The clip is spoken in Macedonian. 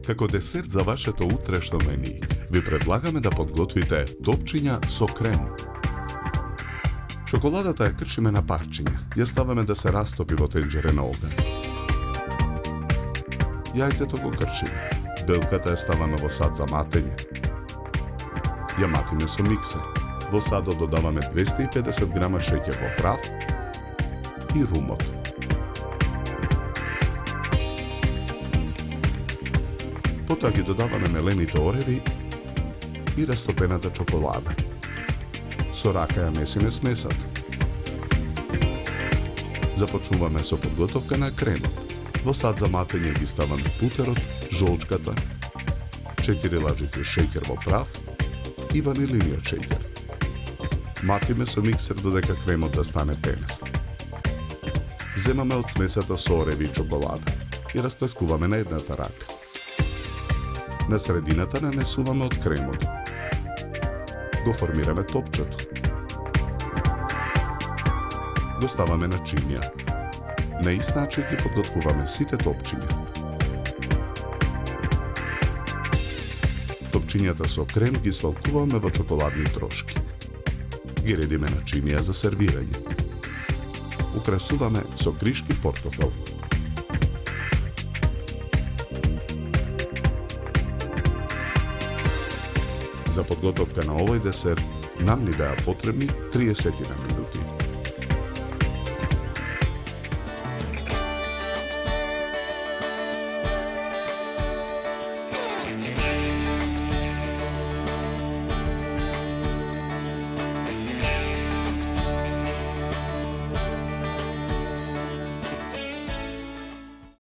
Како десерт за вашето утрешно мени, ви предлагаме да подготвите топчиња со крем. Чоколадата ја кршиме на парчиња, ја ставаме да се растопи во тенџере на оган. Јајцето го кршиме, белката ја ставаме во сад за матење. Ја матиме со миксер. Во садот додаваме 250 грама шеќер во прав и румот. Потоа ги додаваме мелените ореви и растопената чоколада. Со рака ја месиме смесата. Започнуваме со подготовка на кремот. Во сад за матење ги ставаме путерот, жолчката, 4 лажици шеќер во прав и ванилиниот шеќер. Матиме со миксер додека кремот да стане пенест. Земаме од смесата со ореви и чоколада и расплескуваме на едната рака. На средината нанесуваме од кремот. Го формираме топчето. Го ставаме на чинија. На ист начин ги подготвуваме сите топчиња. Топчињата со крем ги свалкуваме во чоколадни трошки. Ги редиме на чинија за сервирање. Украсуваме со кришки портокал. За подготовка на овој десерт нам ни беа потребни 30 минути.